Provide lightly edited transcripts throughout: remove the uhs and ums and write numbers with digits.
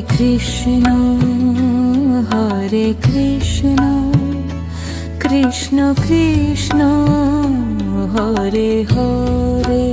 Krishna Hare Krishna Krishna Krishna Hare Hare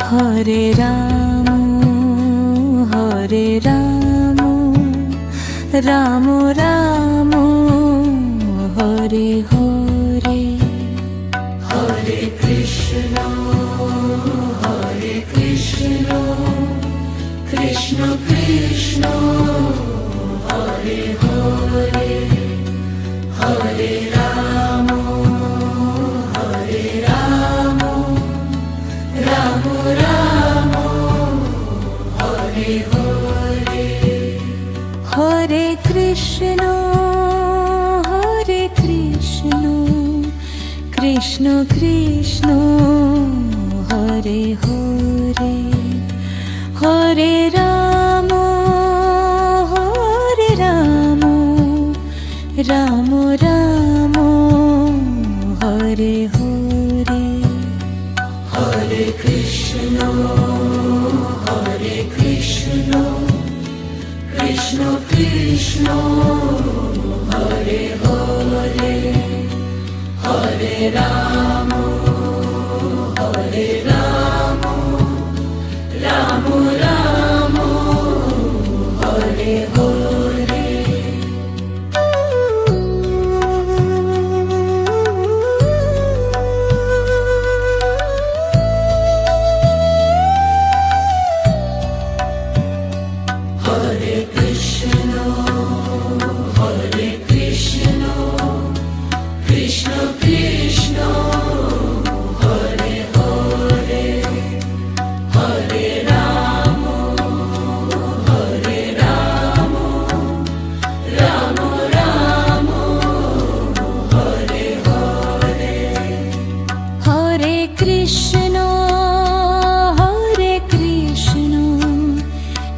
Hare Ram Ram Ram Hare Hare. Hare Krishna Krishna Krishna Hare Hare Hare Ram Ram Ram Hare Hare. Hare Krishna Krishna Krishna Hare Hare Hare Ram Ram Ram Hare Hare. Hare Krishna Krishna Krishna Hare Hare Hare Ram Ram Ram Hare Hare. Hare Krishna Krishna Krishna Hare Hare Hare Ram Ram Ram Hare Hare. Hare Krishna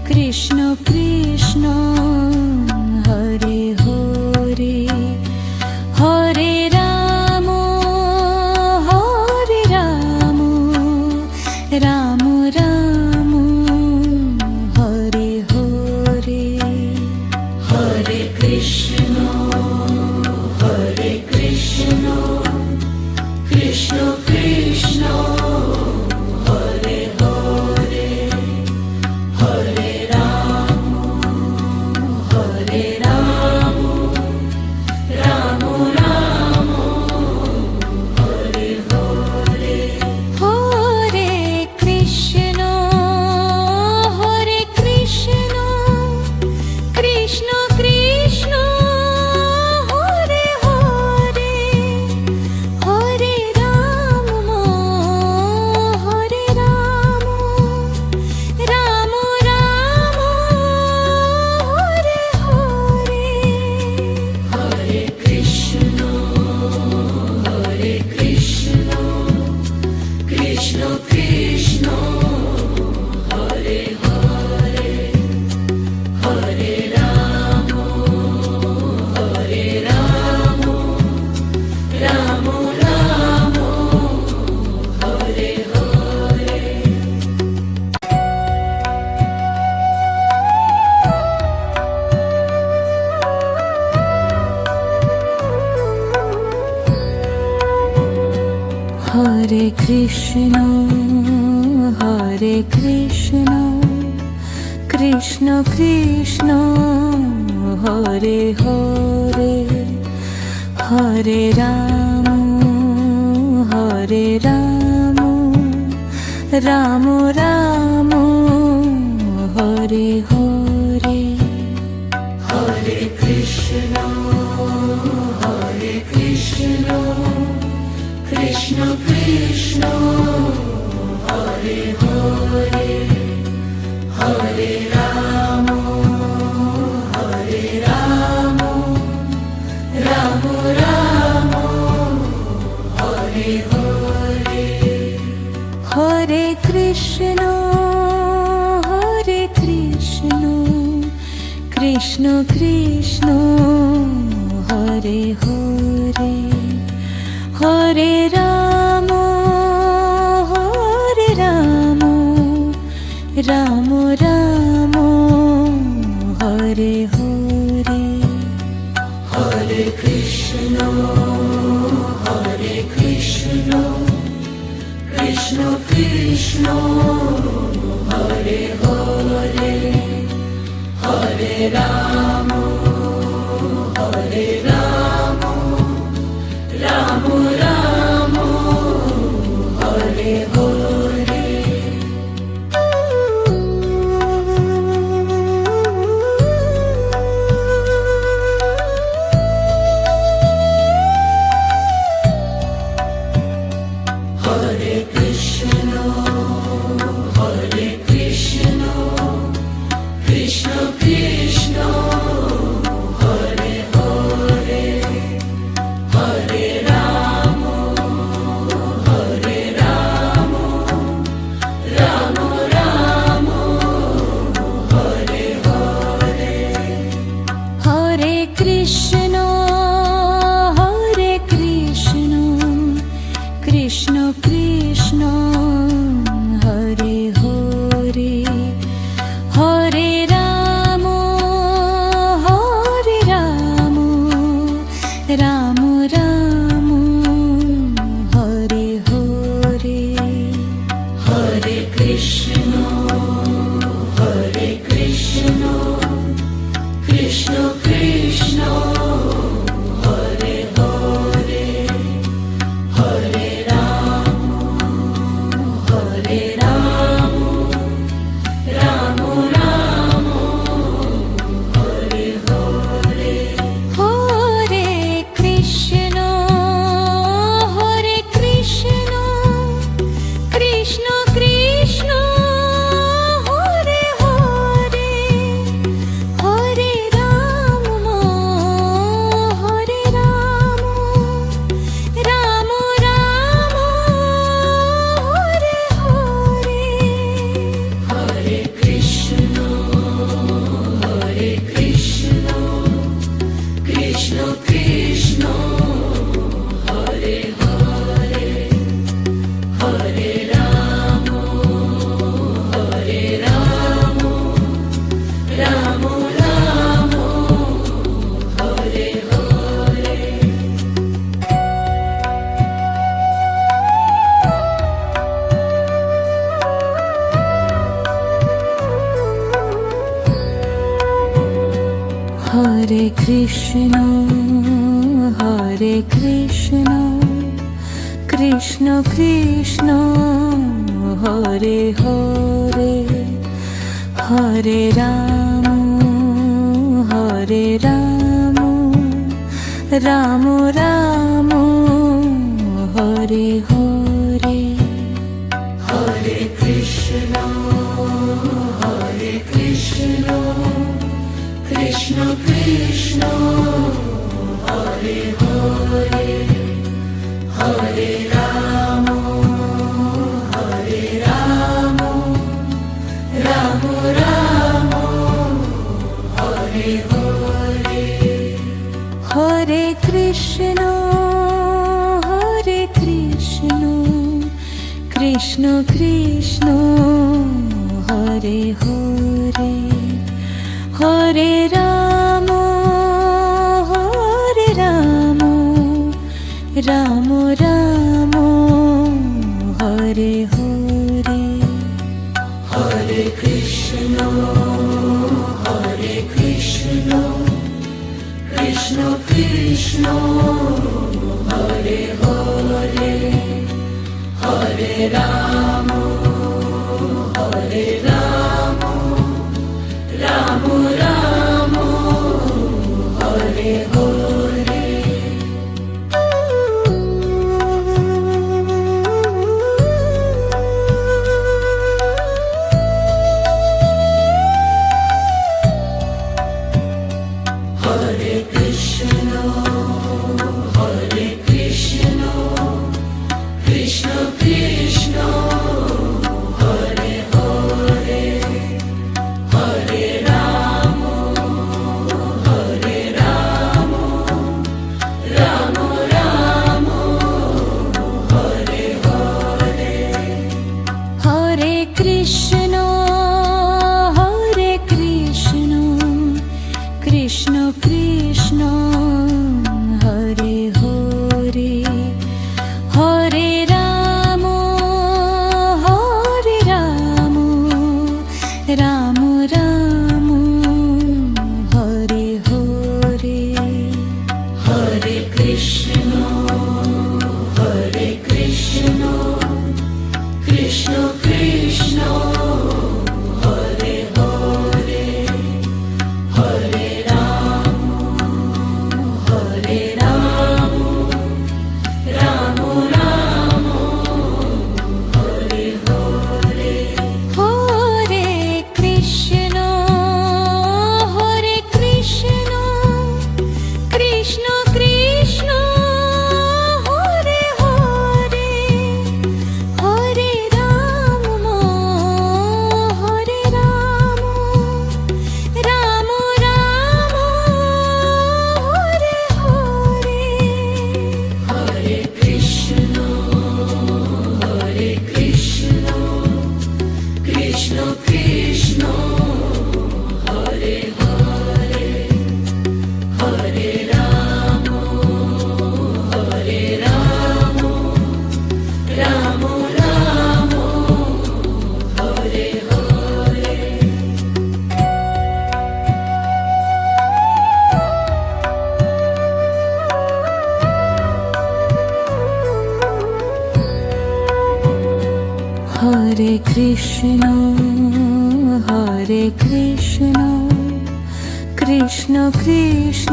Krishna Krishna Hare Hare Hare Ram Ram Ram Hare Hare. Hare Krishna Krishna Krishna Hare Hare Hare Ram Ram Ram Hare Hare. Hare Krishna Krishna Krishna Hare Hare Hare Ram Ram Ram Hare Hare. Hare Krishna Krishna Krishna Hare Hare Hare Ram Ram Ram Hare Hare. Hare Krishna Krishna Krishna Hare Hare Hare Ram Ram Ram Hare Hare. Hare Krishna Krishna Krishna Hare Hare Hare Ram Ram Ram Hare Hare. Hare Krishna Krishna Krishna Hare Hare Hare Ram Ram Ram Krishna Krishna Krishna Hare Hare Hare Ram Ram Ram Hare Hare. Hare Krishna Krishna Krishna Hare Hare Hare Ram Ram Ram Hare Hare. Hare Krishna Krishna Krishna Hare Hare Hare Ram Ram Ram Hare Hare. Hare Krishna Krishna Krishna Hare Hare Hare Ram Ram Ram Hare Hare. Hare Krishna Krishna Krishna Hare Hare Hare Ram Ram Ram Hare Hare. Hare Krishna Krishna Krishna Hare Hare Hare Ram Ram Ram Hare Hare. Hare Krishna Krishna Krishna Hare Hare Hare Ram Ram Ram Hare Hare. Hare Krishna Krishna Krishna Hare Hare Hare Ram Ram Ram Hare Hare. Hare Krishna Krishna Krishna Hare Hare Hare Ram Ram Ram Hare Hare. Hare Krishna Krishna Krishna Hare Hare Hare Ram Ram Ram Hare Hare. Hare Krishna Krishna Krishna Hare Hare Hare Ram Krishna Hare Krishna Krishna Krishna Hare Hare Hare Ram Ram Ram Hare Hare Hare Krishna Krishna Krishna Hare Hare Hare Ram Ram Ram Hare Hare Hare Krishna Krishna Krishna Hare Hare Hare Ram Ram Ram Hare Hare Hare Krishna Krishna Krishna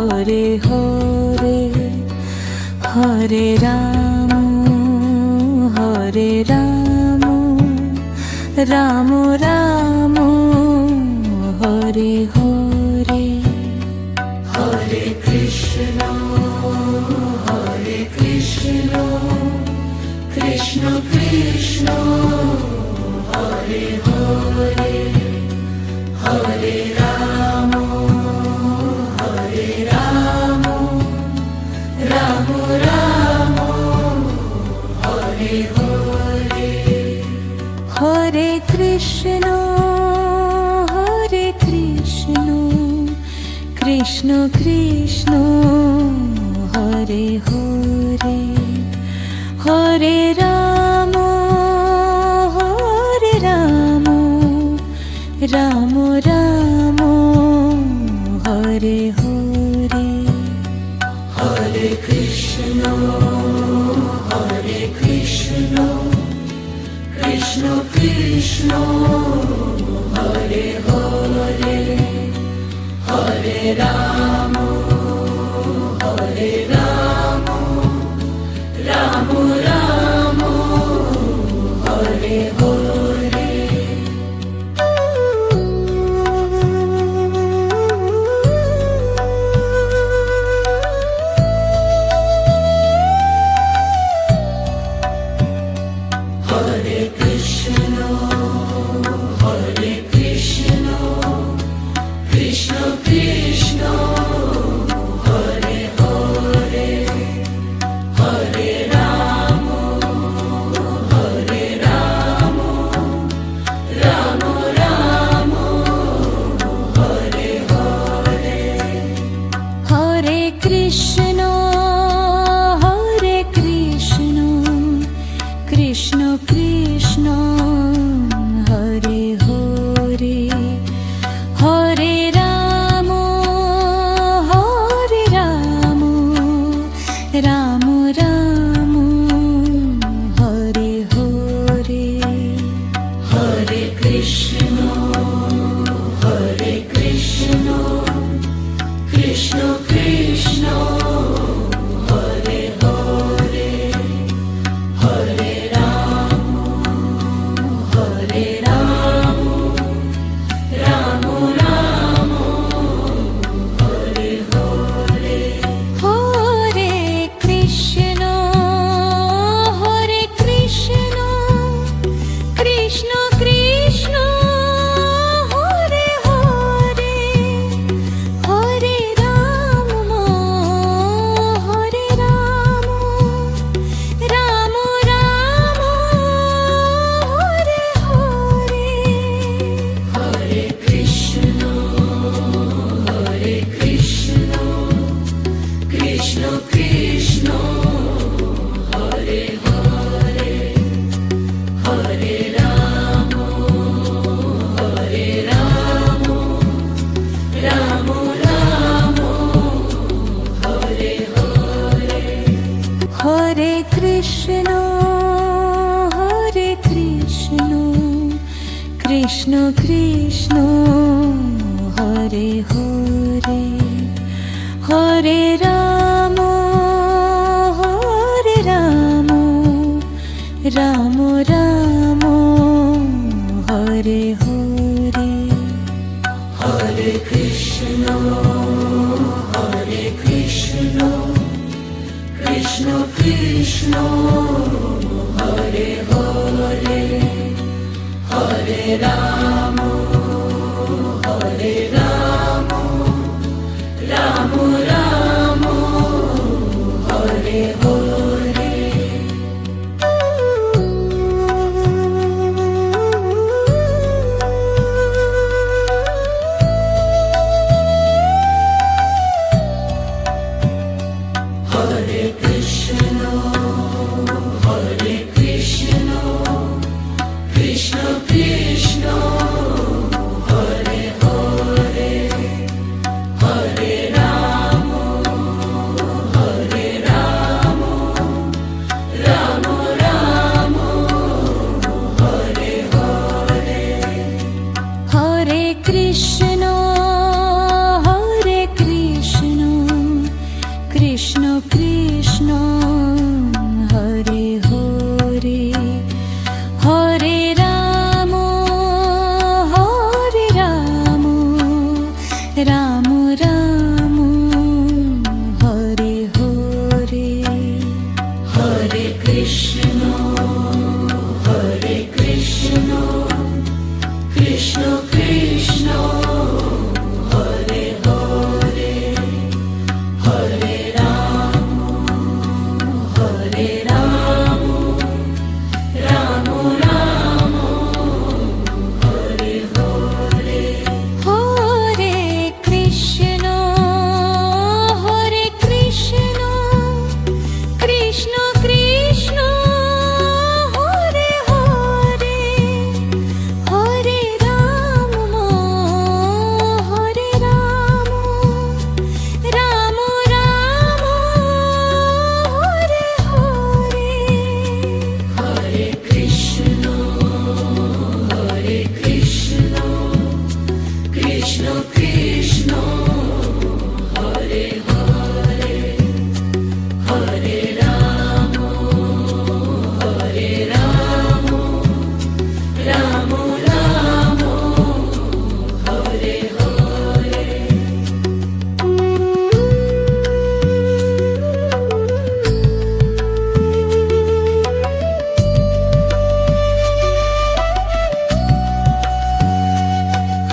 Hare Hare Hare Ram Ram Ram Hare Hare Hare Krishna Krishna Krishna Hare Hare Hare Ram Ram Ram Hare Hare Hare Krishna Krishna Krishna Hare Hare Hare Ram Ram Ram Hare Hare Hare Krishna Krishna Krishna Hare Hare Hare Ram Ram Ram Hare Hare Hare Krishna Krishna Krishna Hare Hare Hare Ram Ram Ram Hare Hare Hare Krishna Krishna Krishna Hare Hare Hare Ram Ram Ram Hare Hare Hare Krishna Krishna Krishna Hare Hare Hare Ram Ram Ram Hare Hare Hare Krishna Krishna Krishna Hare Hare Hare Ram Hare Ram Ram Ram Hare Hare. Hare Krishna Krishna Krishna Hare Hare, Hare Ram Ram Ram Hare Hare. Hare Krishna Krishna Krishna Hare Hare, Hare Ram Ram Ram Hare Hare. Hare Krishna Krishna Krishna Hare Hare, Hare Ram Ram Ram Hare Hare. Hare Krishna Krishna Krishna Hare Hare, Hare Ram Ram Ram Hare Hare. Hare Krishna Krishna Krishna Hare Hare, Hare Ram Ram Ram Hare Hare. Hare Krishna Krishna Krishna Hare Hare, Hare Ram Ram Ram Hare Hare.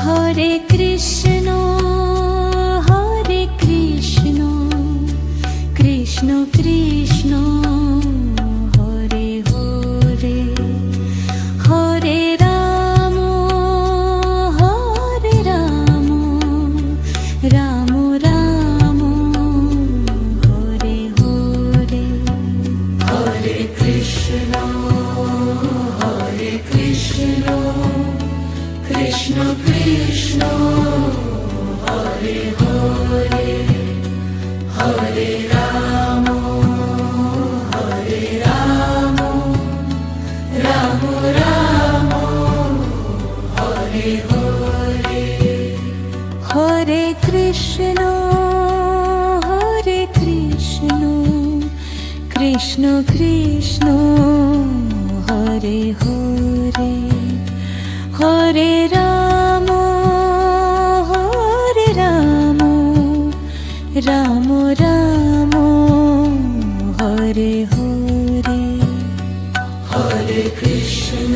Hare Krishna Krishna Krishna Hare Hare, Hare Ram Ram Ram Hare Hare. Hare Krishna Krishna Krishna Hare Hare, Hare Ram Ram Ram Hare Hare. Hare Krishna Krishna Krishna Hare Hare, Hare Ram Ram Ram Hare Hare. Hare Krishna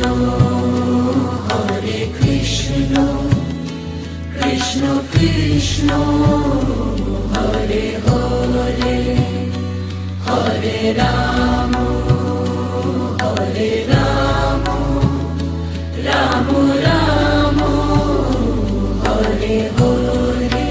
Krishna Krishna Hare Hare, Hare Ram Ram Ram Hare Hare.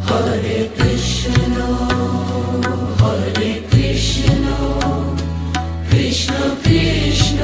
Hare Krishna Krishna Krishna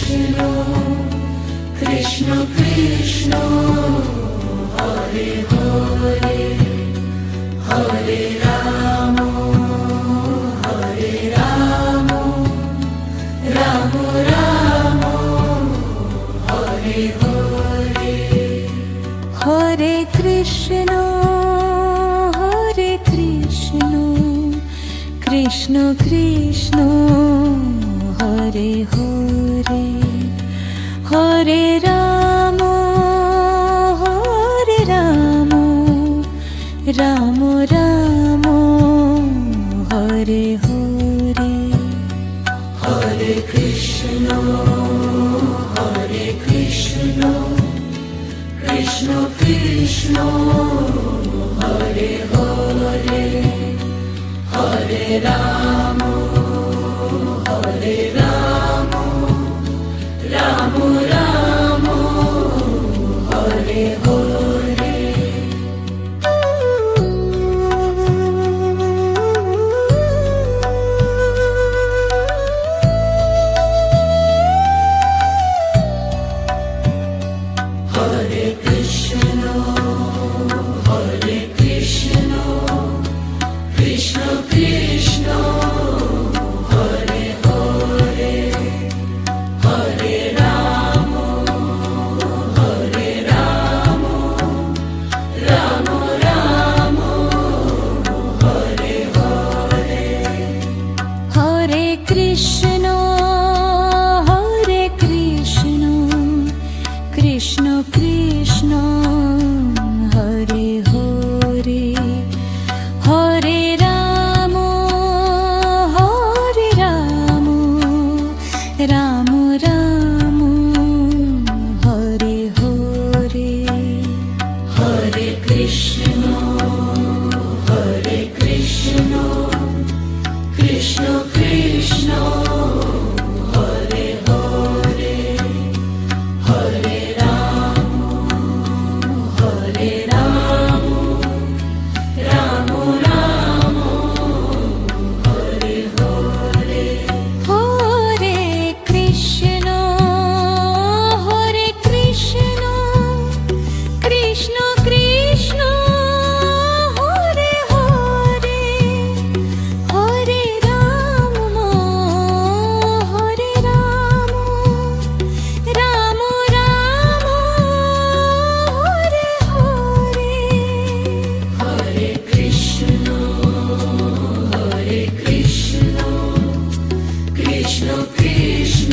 Krishna Krishna Krishna Hare Hare Hare Ram Ram Ram Hare Hare Hare Krishna Krishna Krishna Hare Hare Hare Ram Ram Ram Hare Hare Hare Krishna Krishna Krishna Hare Hare Hare Ram Ram Ram Hare Hare Hare Krishna Krishna Krishna Hare Hare Hare Ram Ram Ram Hare Hare Hare Krishna Krishna Krishna Hare Hare Hare Ram Ram Ram Hare Hare Hare Krishna Krishna Krishna Hare Hare Hare Ram Ram Ram Hare Hare Hare Krishna Krishna Krishna Hare Hare Hare Ram Ram Ram Hare Hare Hare Krishna Krishna Krishna